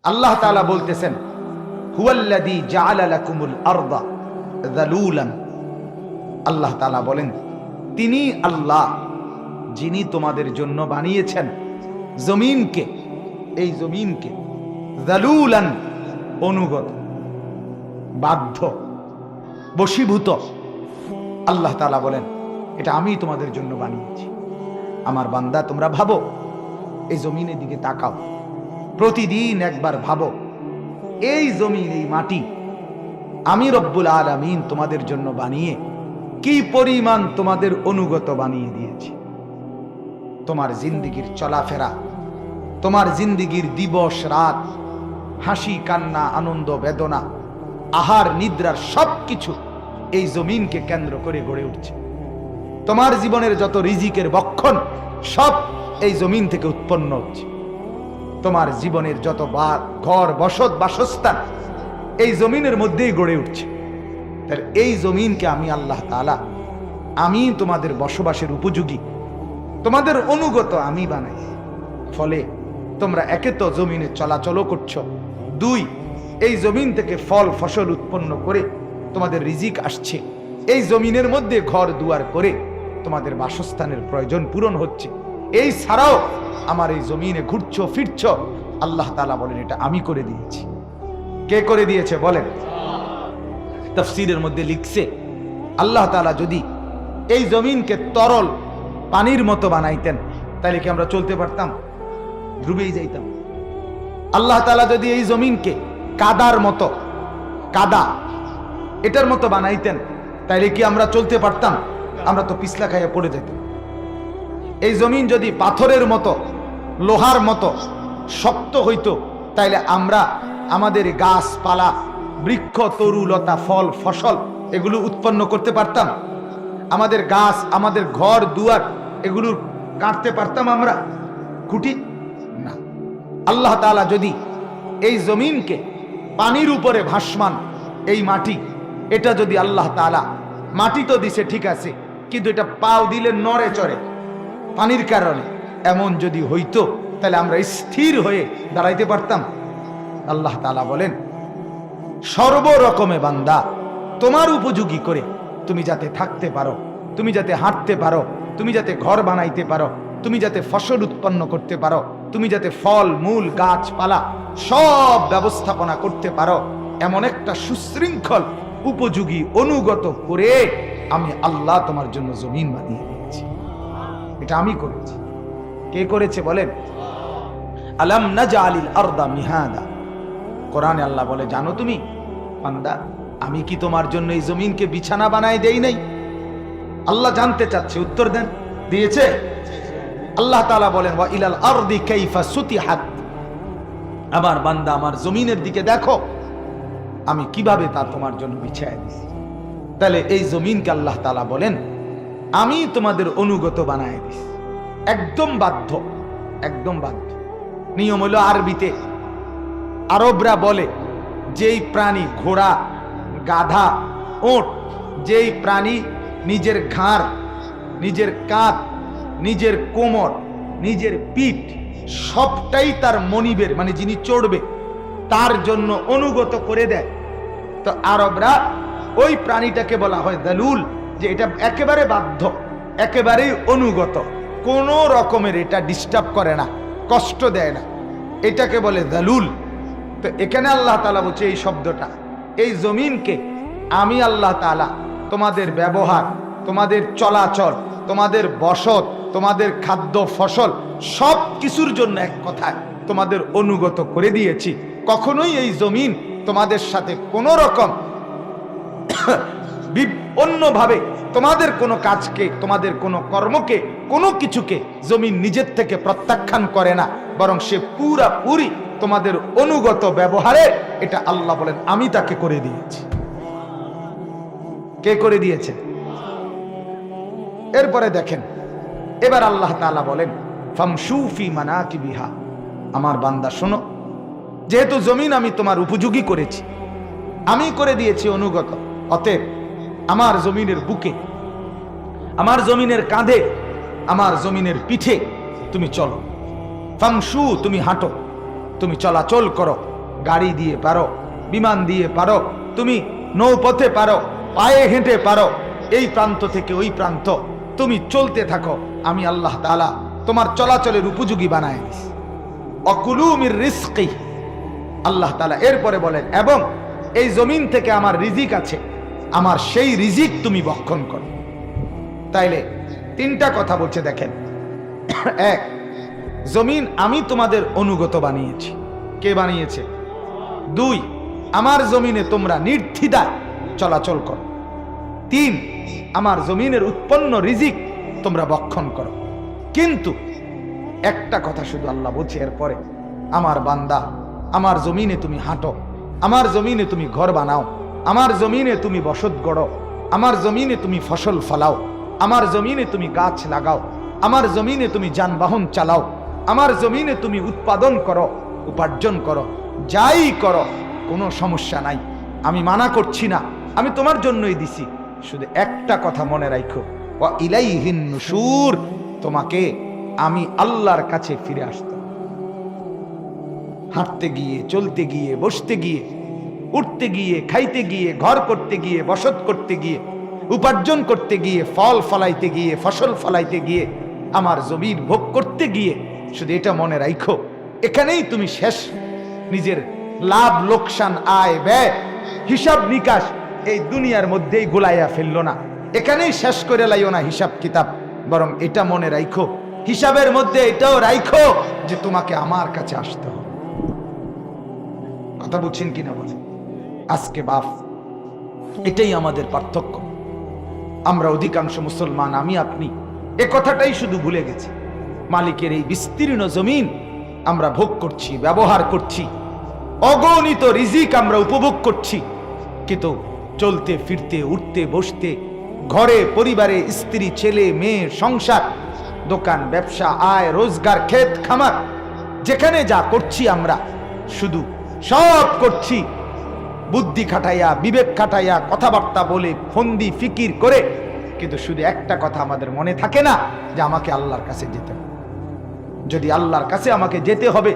আল্লাহ তাআলা বলতেছেন, হুয়াল্লাযী জাআলা লাকুমুল আরদা যালুলান। আল্লাহ তাআলা বলেন, তিনি আল্লাহ যিনি তোমাদের জন্য বানিয়েছেন জমিনকে, এই জমিনকে যালুলান, অনুগত, বাধ্য, বশীভূত। আল্লাহ তাআলা বলেন, এটা আমি তোমাদের জন্য বানিয়েছি। আমার বান্দা, তোমরা ভাবো, এই জমিনের দিকে তাকাও, প্রতিদিন একবার ভাবো, এই জমিন, এই মাটি আমি রব্বুল আলামিন তোমাদের জন্য বানিয়ে কি পরিমাণ তোমাদের অনুগত বানিয়ে দিয়েছি। তোমার জিন্দেগির চলাফেরা, তোমার জিন্দেগির দিবস রাত, হাসি কান্না, আনন্দ বেদনা, আহার নিদ্রার সবকিছু এই জমিনকে কেন্দ্র করে গড়ে উঠছে। তোমার জীবনের যত রিজিকের বক্ষণ সব এই জমিন থেকে উৎপন্ন হচ্ছে। তোমার জীবনের যত ঘর, বসত, বাসস্থান এই জমিনের মধ্যেই গড়ে উঠছে। তাহলে এই জমিনকে আমি আল্লাহ তাআলা, আমি তোমাদের বসবাসের উপযোগী, তোমাদের অনুগত আমি বানাই। ফলে তোমরা একে তো জমিনে চলাচলও করছো, দুই, এই জমিন থেকে ফল ফসল উৎপন্ন করে তোমাদের রিজিক আসছে। এই জমিনের মধ্যে ঘর দুয়ার করে তোমাদের বাসস্থানের প্রয়োজন পূরণ হচ্ছে। এই ছাড়াও আমার এই জমিনে ঘুরছো ফিরছো। আল্লাহ তাআলা বলেন, এটা আমি করে দিয়েছি। কে করে দিয়েছে বলেন? তাফসীরের মধ্যে লিখছে, আল্লাহ তাআলা যদি এই জমিনকে তরল পানির মতো বানাইতেন, তাহলে কি আমরা চলতে পারতাম? ডুবেই যাইতাম। আল্লাহ তাআলা যদি এই জমিনকে কাদার মতো, কাদা এটার মতো বানাইতেন, তাইলে কি আমরা চলতে পারতাম? আমরা তো পিছলা খাইয়া পড়ে যেতাম। এই জমিন যদি পাথরের মতো, লোহার মতো শক্ত হইতো, তাইলে আমরা আমাদের গাছপালা, বৃক্ষ, তরুলতা, ফল ফসল এগুলো উৎপন্ন করতে পারতাম? আমাদের গাছ, আমাদের ঘর দুয়ার এগুলো কাটতে পারতাম আমরা? খুঁটি না। আল্লাহ তাআলা যদি এই জমিনকে পানির উপরে ভাসমান, এই মাটি, এটা যদি আল্লাহ তাআলা, মাটি তো দিছে ঠিক আছে, কিন্তু এটা পাও দিলে নড়ে চড়ে পানির কারণে, এমন যদি হইতো, তাহলে আমরা স্থির হয়ে দাঁড়াইতে পারতাম? আল্লাহ তাআলা বলেন, সর্বরকমে বান্দা তোমার উপযোগী করে তুমি যাতে থাকতে পারো, তুমি যাতে হাঁটতে পারো, তুমি যাতে ঘর বানাইতে পারো, তুমি যাতে ফসল উৎপন্ন করতে পারো, তুমি যাতে ফল মূল গাছপালা সব ব্যবস্থাপনা করতে পারো, এমন একটা সুশৃঙ্খল উপযোগী অনুগত করে আমি আল্লাহ তোমার জন্য জমিন বানিয়ে দিয়েছি। এটা আমি করেছি। কে করেছে বলেন? আলাম নাজআলিল আরদা মিহাদা। কোরআনে আল্লাহ বলে, জানো তুমি বান্দা, আমি কি তোমার জন্য এই জমিনকে বিছানা বানায় দেই নাই? আল্লাহ জানতে চাচ্ছে, উত্তর দেন। দিয়েছে? আল্লাহ তাআলা বলেন, ওয়া ইলাল আরদি কাইফা সুতিহাত। আমার বান্দা, আমার জমিনের দিকে দেখো, আমি কিভাবে তা তোমার জন্য বিছায় দিয়েছি। তাহলে এই জমিনকে আল্লাহ তাআলা বলেন, আমি তোমাদের অনুগত বানায় দিছি। একদম বাধ্য, একদম বাধ্য। নিয়ম হলো, আরবিতে আরবরা বলে, যেই প্রাণী, ঘোড়া, গাধা, ওট, যেই প্রাণী নিজের ঘাড়, নিজের কাঁধ, নিজের কোমর, নিজের পিঠ সবটাই তার মনিবের, মানে যিনি চড়বে তার জন্য অনুগত করে দেয়, তো আরবরা ওই প্রাণীটাকে বলা হয় যালুল, যে এটা একেবারে বাধ্য, একেবারেই অনুগত, কোনো রকমের এটা ডিস্টার্ব করে না, কষ্ট দেয় না, এটাকে বলে যালুল। তো এখানে আল্লাহ তাআলা বলছে, এই শব্দটা, এই জমিনকে আমি আল্লাহ তাআলা তোমাদের ব্যবহার, তোমাদের চলাচল, তোমাদের বসত, তোমাদের খাদ্য ফসল সব কিছুর জন্য এক কথায় তোমাদের অনুগত করে দিয়েছি। কখনোই এই জমিন তোমাদের সাথে কোনো রকম অন্যভাবে তোমাদের কোনো কাজকে, তোমাদের কোনো কর্মকে, কোনো কিছুকে জমিন নিজের থেকে প্রত্যাখ্যান করে না, বরং সে পুরাপুরি তোমাদের অনুগত ব্যবহারে, এটা আল্লাহ বলেন আমি তাকে করে দিয়েছি। কে করে দিয়েছে? এরপরে দেখেন, এবার আল্লাহ তাআলা বলেন, ফামশু ফি মানাকিবিহা। আমার বান্দা শোনো, যেহেতু জমিন আমি তোমার উপযোগী করেছি, আমি করে দিয়েছি অনুগত, অতএব আমার জমিনের বুকে, আমার জমিনের কাঁধে, আমার জমিনের পিঠে তুমি চলো। ফামশু, তুমি হাঁটো, তুমি চলাচল করো। গাড়ি দিয়ে পারো, বিমান দিয়ে পারো, তুমি নৌপথে পারো, পায়ে হেঁটে পারো, এই প্রান্ত থেকে ওই প্রান্ত তুমি চলতে থাকো, আমি আল্লাহ তাআলা তোমার চলাচলের উপযোগী বানায় দিস। অকুলু মির রিজকি, আল্লাহ তাআলা এরপরে বলেন, এবং এই জমিন থেকে আমার রিজিক আছে, আমার সেই রিজিক তুমি ভক্ষণ করো। তাইলে তিনটা কথা বলছে দেখেন। এক, জমিন আমি তোমাদের অনুগত বানিয়েছি। কে বানিয়েছে? দুই, আমার জমিনে তোমরা নির্দ্বিধায় চলাচল করো। তিন, আমার জমিনের উৎপন্ন রিজিক তোমরা ভক্ষণ করো। কিন্তু একটা কথা শুধু আল্লাহ বলছে এরপরে, আমার বান্দা, আমার জমিনে তুমি হাঁটো, আমার জমিনে তুমি ঘর বানাও, আমার জমিনে তুমি বসত গড়ো, আমার জমিনে তুমি ফসল ফলাও, আমার জমিনে তুমি গাছ লাগাও, আমার জমিনে তুমি যানবাহন চালাও, আমার জমিনে তুমি উৎপাদন করো, উপার্জন করো, যাই করো, কোনো সমস্যা নাই, আমি মানা করছি না, আমি তোমার জন্যই দিছি। শুধু একটা কথা মনে রাখো, ওয়া ইলাইহিন নুশুর, তোমাকে আমি আল্লাহর কাছে ফিরে আসতে হবে। হাঁটতে গিয়ে, চলতে গিয়ে, বসতে গিয়ে, উঠতে গিয়ে, খাইতে গিয়ে, ঘর করতে গিয়ে, বসত করতে গিয়ে, উপার্জন করতে গিয়ে, ফল ফলাইতে গিয়ে, ফসল ফলাইতে গিয়ে, আমার জমির ভোগ করতে গিয়ে, শুধু এটা মনে রাখো, এখানেই তুমি শেষ। নিজের লাভ লোকসান, আয় ব্যয়, হিসাব নিকাশ এই দুনিয়ার মধ্যেই গোলাইয়া ফেললো না, এখানেই শেষ করে লাইও না হিসাব কিতাব, বরং এটা মনে রাখো, হিসাবের মধ্যে এটাও রাখো যে তোমাকে আমার কাছে আসতে হবে। কথা বুঝছেন কিনা বলে? আজকে বাপ, এটাই আমাদের পার্থক্য। আমরা অধিকাংশ মুসলমান, আমি আপনি এ কথাটাই শুধু ভুলে গেছি। মালিকের এই বিস্তীর্ণ জমিন আমরা ভোগ করছি, ব্যবহার করছি, অগণিত রিজিক আমরা উপভোগ করছি, কিন্তু চলতে ফিরতে, উঠতে বসতে, ঘরে পরিবারে, স্ত্রী ছেলে মেয়ে, সংসার, দোকান ব্যবসা, আয় রোজগার, ক্ষেত খামার, যেখানে যা করছি আমরা শুধু সব করছি বুদ্ধি খাটাইয়া, বিবেক খাটাইয়া, কথাবার্তা বলে, ফন্দি ফিকির করে, কিন্তু শুধু একটা কথা আমাদের মনে থাকে না যে আমাকে আল্লাহর কাছে যেতে হবে। যদি আল্লাহর কাছে আমাকে যেতে হবে,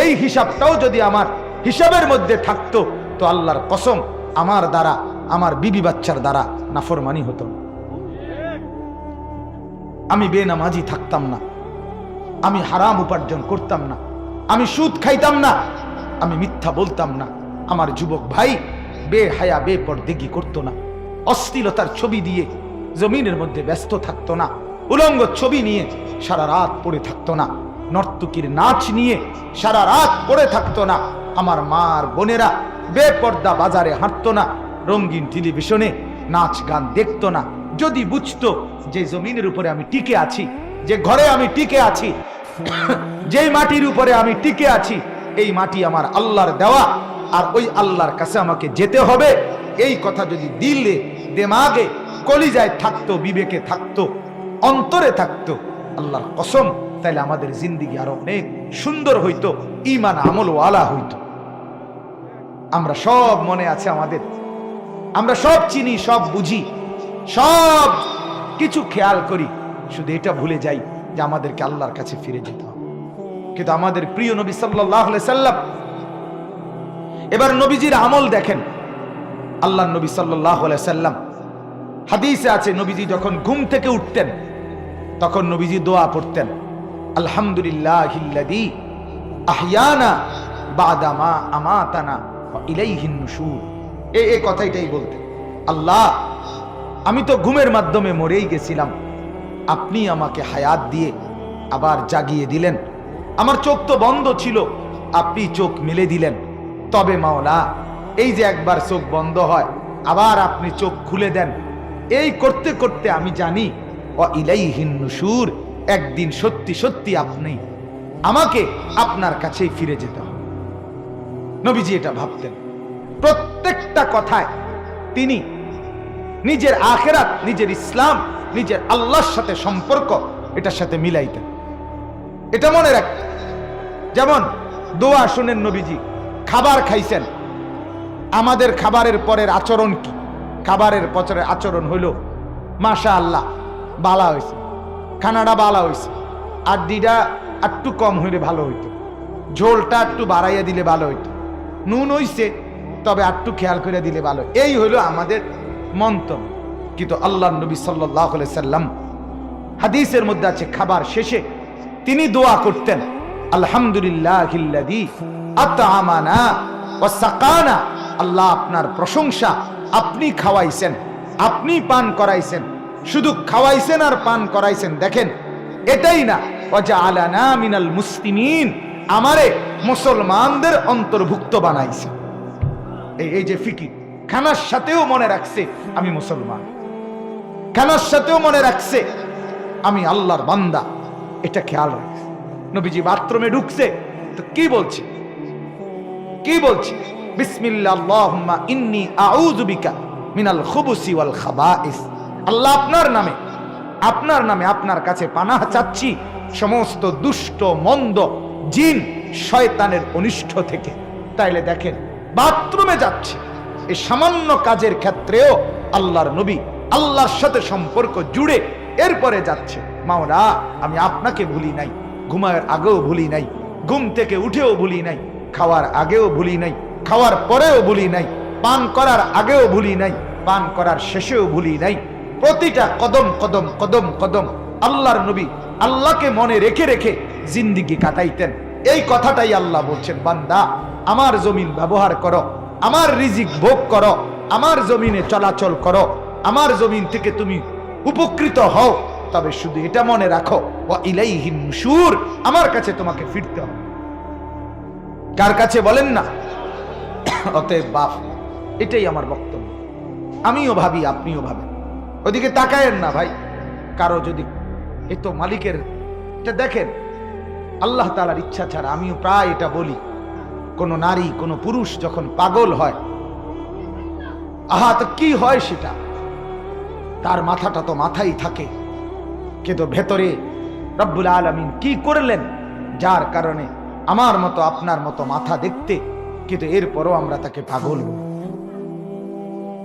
এই হিসাবটাও যদি আমার হিসাবের মধ্যে থাকতো, তো আল্লাহর কসম আমার দ্বারা, আমার বিবি বাচ্চার দ্বারা নাফরমানি হতো না, আমি বেনামাজি থাকতাম না, আমি হারাম উপার্জন করতাম না, আমি সুদ খাইতাম না, আমি মিথ্যা বলতাম না, আমার যুবক ভাই বেহায়া বেপরদেগি করতো না, অশ্লীলতার ছবি দিয়ে জমিনের মধ্যে ব্যস্ত থাকতো না, উলঙ্গ ছবি নিয়ে সারা রাত পড়ে থাকতো না, নর্তকীর নাচ নিয়ে সারা রাত পড়ে থাকতো না, আমার মার বোনেরা বেপর্দা বাজারে হাঁটতো না, রঙিন টেলিভিশনে নাচ গান দেখতো না। যদি বুঝতো যে জমিনের উপরে আমি টিকে আছি, যে ঘরে আমি টিকে আছি, যেই মাটির উপরে আমি টিকে আছি, এই মাটি আমার আল্লাহর দেওয়া, আর ওই আল্লাহর কাছে আমাকে যেতে হবে, এই কথা যদি দিলে, দেমাগে, কলিজায় থাকতো, বিবেকে থাকতো, অন্তরে থাকতো, আল্লাহর কসম, তাইলে আমাদের জিন্দেগি আরো অনেক সুন্দর হইতো, ঈমান আমল ওয়ালা হইতো। আমরা সব মনে আছে আমাদের, আমরা সব চিনি, সব বুঝি, সব কিছু খেয়াল করি, শুধু এটা ভুলে যাই যে আমাদেরকে আল্লাহর কাছে ফিরে যেতে হবে। কিন্তু আমাদের প্রিয় নবী সাল্লাল্লাহু আলাইহি সাল্লাম, এবার নবীজির আমল দেখেন। আল্লাহর নবী সাল্লাল্লাহু আলাইহি সাল্লাম, হাদিসে আছে, নবীজি যখন ঘুম থেকে উঠতেন তখন নবীজি দোয়া পড়তেন, আলহামদুলিল্লাহিল্লাযী আহইয়ানা বা'দা মা আমাতানা ওয়া ইলাইহিন নুশুর। এই কথাটাই বলতেন, আল্লাহ, আমি তো ঘুমের মাধ্যমে মরেই গেছিলাম, আপনি আমাকে হায়াত দিয়ে আবার জাগিয়ে দিলেন, আমার চোখ তো বন্ধ ছিল, আপনি চোখ মেলে দিলেন, তবে মাওলা, এই যে একবার চোখ বন্ধ হয়, আবার আপনি চোখ খুলে দেন, এই করতে করতে আমি জানি ওয়া ইলাইহিন নুশুর, একদিন সত্যি সত্যি আপনি আমাকে আপনার কাছেই ফিরে যেতে হবে। নবীজি এটা ভাবতেন, প্রত্যেকটা কথায় তিনি নিজের আখিরাত, নিজের ইসলাম, নিজের আল্লাহর সাথে সম্পর্ক, এটার সাথে মিলাইতেন, এটা মনে রাখতেন। যেমন দোয়া শুনেন, নবীজি খাবার খাইছেন, আমাদের খাবারের পরের আচরণ কি? খাবারের পরের আচরণ হইল, মাশাআল্লাহ বালা হয়েছে, খানাটা বালা হয়েছে, আর দিটা একটু কম হইলে ভালো হইতো, ঝোলটা একটু বাড়াইয়া দিলে ভালো হইতো, নুন হইছে, তবে একটু খেয়াল করে দিলে ভালো। এই হলো আমাদের মন্তব্য। কিন্তু আল্লাহ নবী সাল্লাল্লাহু আলাইহি সাল্লাম হাদিসের মধ্যে আছে, খাবার শেষে তিনি দোয়া করতেন, আলহামদুলিল্লাহিল্লাযী আত'আমানা ওয়া সাকানা। আল্লাহ আপনার প্রশংসা, আপনি খাওয়াইছেন, আপনি পান করাইছেন। শুধু খাওয়াইছেন আর পান করাইছেন দেখেন, এটাই না, ওয়া জাআলানা মিনাল মুসলিমিন, আমারে মুসলমানদের অন্তর্ভুক্ত বানাইছে। এই যে ফিকির, খানার সাথেও মনে রাখছে আমি মুসলমান, খানার সাথেও মনে রাখছে আমি আল্লাহর বান্দা, এটা খেয়াল রাখছে। নবীজি বাথরুমে ঢুকছে তো কি বলছে, কি বলছে? বিসমিল্লাহ আল্লাহুম্মা ইন্নী আউযু বিকা মিনাল খুবুসি ওয়াল খাবাইস। আল্লাহ আপনার নামে, আপনার নামে আপনার কাছে পানাহ চাচ্ছি সমস্ত দুষ্ট মন্দ জিন শয়তানের অনিষ্ট থেকে। তাইলে দেখেন, বাথরুমে যাচ্ছে, এই সামান্য কাজের ক্ষেত্রেও আল্লাহর নবী আল্লাহর সাথে সম্পর্ক জুড়ে এরপরে যাচ্ছে, মাওলা আমি আপনাকে ভুলি নাই, ঘুমানোর আগেও ভুলি নাই, ঘুম থেকে উঠেও ভুলি নাই, খাওয়ার আগেও ভুলি নাই, খাওয়ার পরেও ভুলি নাই, পান করার আগেও ভুলি নাই, পান করার শেষেও ভুলি নাই। প্রতিটা কদম কদম কদম কদম আল্লাহর নবী আল্লাহকে মনে রেখে রেখে জিন্দেগি কাটাইতেন। এই কথাটাই আল্লাহ বলছেন, বান্দা আমার জমিন ব্যবহার করো, আমার রিজিক ভোগ করো, আমার জমিনে চলাচল করো, আমার জমিন থেকে তুমি উপকৃত হও, তবে শুধু এটা মনে রাখো, ওয়া ইলাইহিন নুশুর, আমার কাছে তোমাকে ফিরতে হবে। কার কাছে বলেন না? অতএব বাপ, এটাই আমার বক্তব্য। আমিও ভাবি, আপনিও ভাবেন, ওদিকে তাকায়েন না ভাই। কারো যদি এ তো মালিকের, এটা দেখেন আল্লাহ তাআলার ইচ্ছা ছাড়া, আমিও প্রায় এটা বলি, কোন নারী কোন পুরুষ যখন পাগল হয়, আহা তো কি হয় সেটা, তার মাথাটা তো মাথাই থাকে, কিন্তু ভেতরে রব্বুল আলামিন কি করলেন যার কারণে আমার মতো আপনার মতো মাথা দেখতে, কিন্তু এরপরও আমরা তাকে পাগল বলি।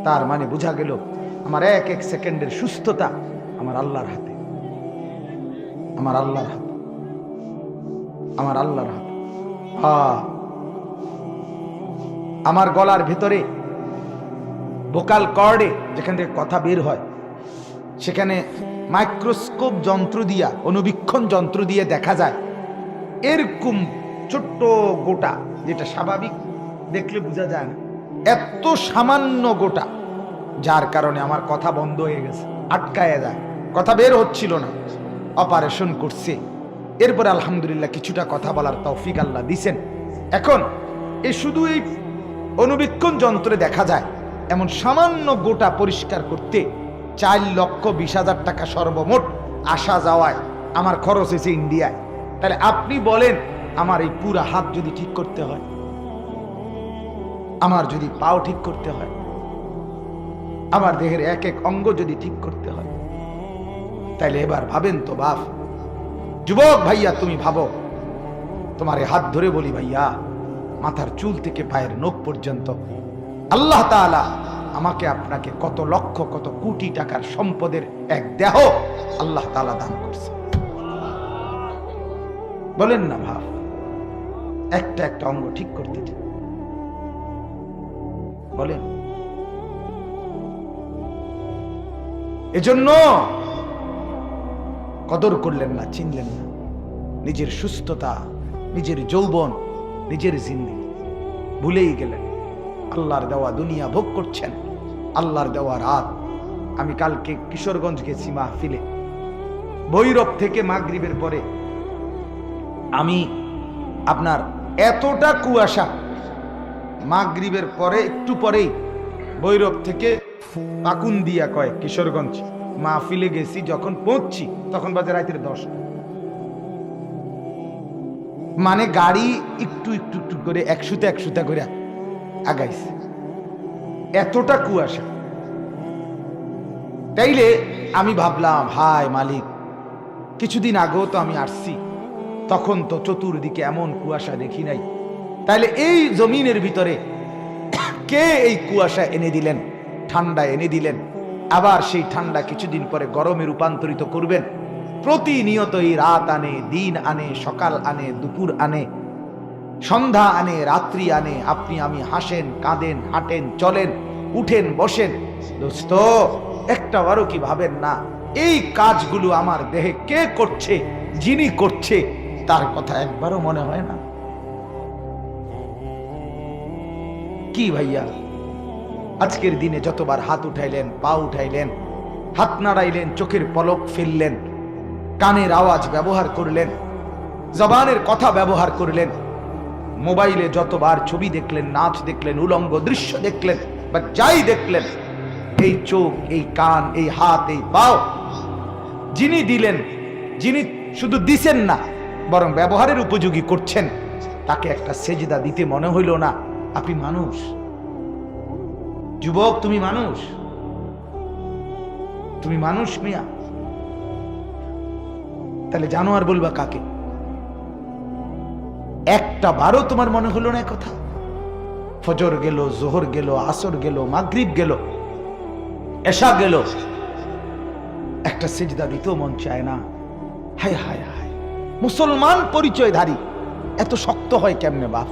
তার মানে বোঝা গেল আমার এক এক সেকেন্ডের সুস্থতা আমার আল্লাহর হাতে, আমার আল্লাহর হাতে, আমার আল্লাহর হাতে। আমার গলার ভেতরে ভোকাল কর্ডে যেখান থেকে কথা বের হয়, সেখানে মাইক্রোস্কোপ যন্ত্র দিয়া, অনুবীক্ষণ যন্ত্র দিয়ে দেখা যায় এরকম ছোট্ট গোটা, যেটা স্বাভাবিক দেখলে বোঝা যায় না, এত সামান্য গোটা, যার কারণে আমার কথা বন্ধ হয়ে গেছে, আটকায় যায়, কথা বের হচ্ছিল না। অপারেশন করছে, এরপরে আলহামদুলিল্লাহ কিছুটা কথা বলার তৌফিক আল্লাহ দিছেন। এখন শুধু এই অনুবীক্ষণ যন্ত্রে দেখা যায় এমন সামান্য গোটা পরিষ্কার করতে 4,20,000 টাকা সর্বমোট আসা যাওয়ায় আমার খরচ হয়েছে ইন্ডিয়ায়। তাহলে আপনি বলেন, আমার এই পুরা হাত যদি ঠিক করতে হয়, আমার যদি পাও ঠিক করতে হয়, আমার দেহের এক এক অঙ্গ যদি ঠিক করতে হয়, তাইলে এবার ভাবেন তো বাপ, যুবক ভাইয়া তুমি ভাবো, তোমার হাত ধরে বলি ভাইয়া, মাথার চুল থেকে পায়ের নখ পর্যন্ত আল্লাহ তাআলা আমাকে আপনাকে কত লক্ষ কত কোটি টাকার সম্পদের এক দেহ আল্লাহ তাআলা দান করছে। বলেন না ভাব, একটা একটা অঙ্গ ঠিক করতে বলেন। এজন্য কদর করলেন না, চিনলেন না নিজের সুস্থতা, নিজের যৌবন, নিজের জিন্দেগি ভুলেই গেলেন। আল্লাহর দেওয়া দুনিয়া ভোগ করছেন, আল্লাহর দেওয়া রাত। আমি কালকে কিশোরগঞ্জ গেছি মাহফিলে, ভৈরব থেকে মাগরিবের পরে আমি আপনার এতটা কুয়াশা, মাগরিবের পরে একটু পরেই ভৈরব থেকে পাকুন্দিয়া কয় কিশোরগঞ্জ মাহফিলে গেছি, যখন পৌঁছছি তখন বাজে রাতের 10। মানে গাড়ি একটু একটু একটু করে 100 করে আগাইছে, এতটা কুয়াশা। তাইলে আমি ভাবলাম, হায় মালিক, কিছুদিন আগেও তো আমি আসছি, তখন তো চতুর্দিকে এমন কুয়াশা দেখি নাই। তাইলে এই জমিনের ভিতরে কে এই কুয়াশা এনে দিলেন, ঠান্ডা এনে দিলেন, আবার সেই ঠান্ডা কিছুদিন পরে গরমে রূপান্তরিত করবেন। প্রতিনিয়ত এই রাত আনে, দিন আনে, সকাল আনে, দুপুর আনে, সন্ধ্যা আনে, রাত্রি আনে, আপনি আমি হাসেন, কাঁদেন, হাঁটেন, চলেন, উঠেন, বসেন। দোস্ত, একটাবারও কি ভাবেন না এই কাজগুলো আমার দেহে কে করছে? যিনি করছে তার কথা একবারও মনে হয় না? কি ভাইয়া, আজকের দিনে যতবার হাত উঠাইলেন, পা উঠাইলেন, হাত নাড়াইলেন, চোখের পলক ফেললেন, কানের আওয়াজ ব্যবহার করলেন, জবানের কথা ব্যবহার করলেন, মোবাইলে যতবার ছবি দেখলেন, নাচ দেখলেন, উলঙ্গ দৃশ্য দেখলেন, বা যাই দেখলেন, এই চোখ, এই কান, এই হাত, এই পাও যিনি দিলেন, যিনি শুধু দিছেন না বরং ব্যবহারের উপযোগী করছেন, তাকে একটা সেজদা দিতে মনে হইল না? আপনি মানুষ যুবক, তুমি মানুষ, তুমি মানুষ মিয়া। তাহলে জানোয়ার বলবা কাকে? একটা বারও তোমার মনে হলো না কথা? ফজর গেল, জোহর গেল, আসর গেল, মাগরিব গেল, এশা গেল, একটা সেজদা দিতেও মন চায় না? হায় হায় হায়, মুসলমান পরিচয়ধারী এত শক্ত হয় কেমনে বাপ?